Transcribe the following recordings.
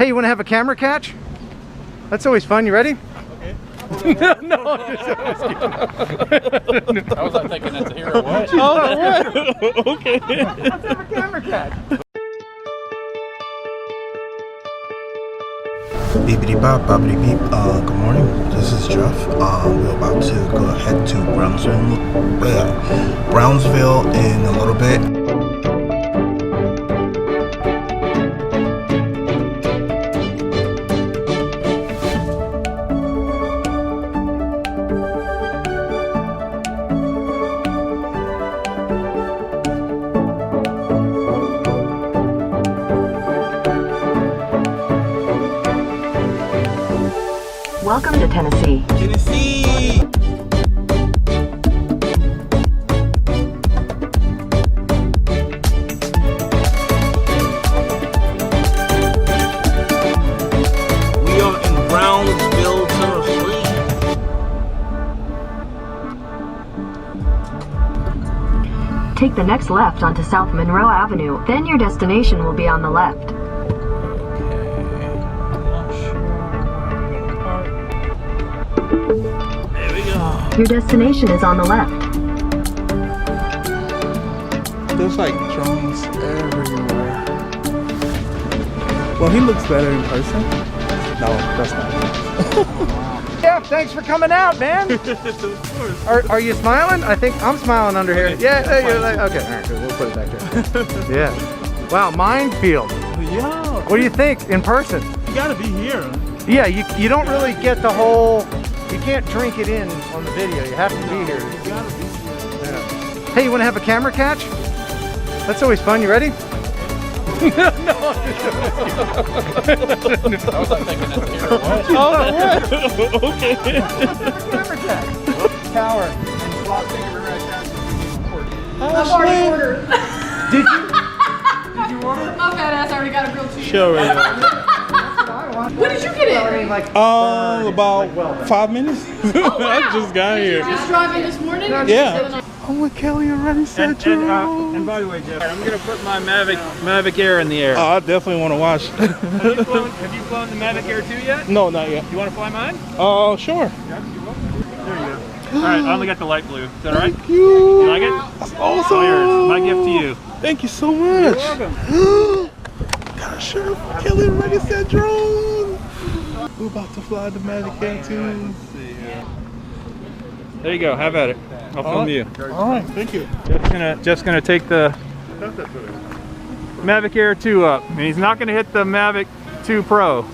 Hey, you want to have a camera catch? That's always fun. You ready? Okay. No. I was like thinking that's a hero. What? Oh, what? Okay. Let's have a camera catch. Beepity bop, boppity beep. Good morning. This is Jeff. We're about to go ahead to Brownsville in a little bit. Welcome to Tennessee. Tennessee. We are in Brownsville, Tennessee. Take the next left onto South Monroe Avenue. Then your destination will be on the left. Your destination is on the left. There's like drones everywhere. Well, he looks better in person. No, that's not. Jeff, thanks for coming out, man. Of course. Are you smiling? I think I'm smiling under here. Okay. Yeah, you're like, okay, all right, good. We'll put it back there. Yeah. Wow, Mindfield. Yeah. What do you think in person? You gotta be here. Yeah, you don't really get the whole. You can't drink it in on the video. You have to be here. You gotta be here. Yeah. Hey, you want to have a camera catch? That's always fun. You ready? No. I was like thinking that's a hero. What? Oh, what? Okay. Camera catch. Tower. And slot finger right down. I've already ordered. Did you? Did you order? My fat ass already got a grilled cheese. Sure. That's what I want. When did you get I in? mean, like, About well, 5 minutes. Oh, wow. I just got here. Just driving this morning? Yeah. Oh, with Kelly already said And by the way, Jeff, I'm gonna put my Mavic Air in the air. Oh, I definitely want to watch. Have you flown the Mavic Air 2 yet? No, not yet. You want to fly mine? Oh, sure. Yeah, you will. There you go. All right, I only got the light blue. Is that all right? Thank you. You like it? That's All awesome. yours. My gift to you. Thank you so much. You're welcome. Got a shirt. Kelly already said drone. We're about to fly the Mavic Air 2. There you go. Have at it. I'll film you. All right, thank you. Jeff's gonna take the Mavic Air 2 up, and he's not gonna hit the Mavic 2 Pro.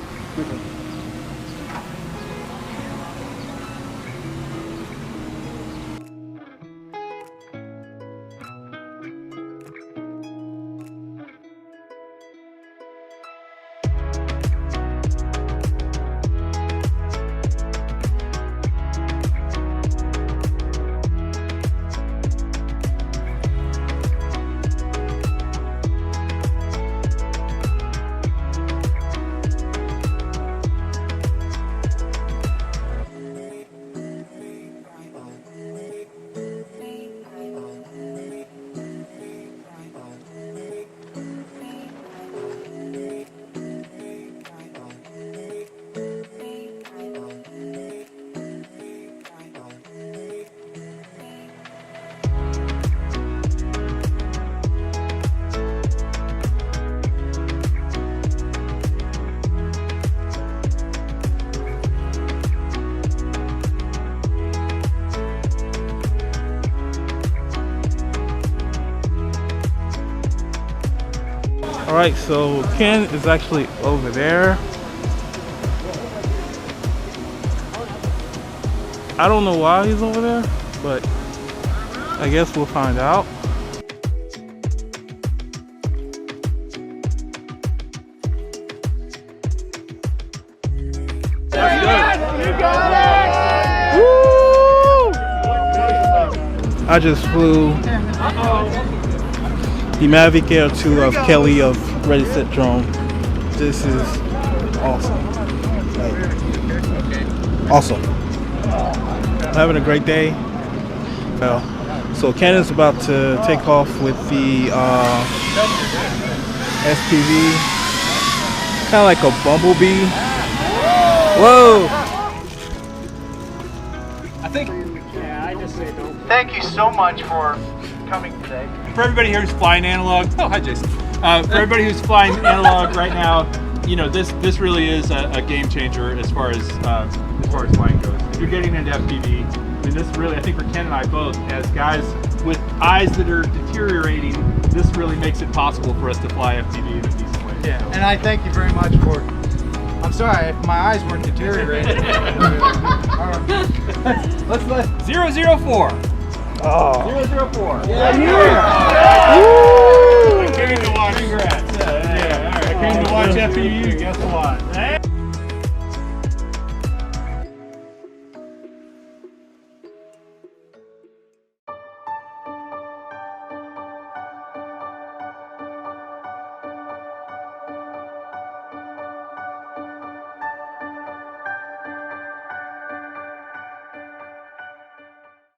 All right, so Ken is actually over there. I don't know why he's over there, but I guess we'll find out. I just flew the Mavic Air 2 of Kelly of Ready Set Drone. This is awesome. Like, awesome. I'm having a great day. Well, so Cannon's about to take off with the FPV Kind of like a bumblebee. Whoa! I think Thank you so much for coming today. for everybody here who's flying analog, oh hi Jason. For everybody who's flying analog right now, you know this really is a game changer as far as flying goes. If you're getting into FPV, I mean this really, I think for Ken and I both, as guys with eyes that are deteriorating, this really makes it possible for us to fly FPV in a decent way. Yeah, and I thank you very much for. I'm sorry if my eyes weren't deteriorating. All right. Let's 004. Oh. 004. Yeah. I came to watch. Congrats. Yeah. I came to watch FPV. Guess what? Hey.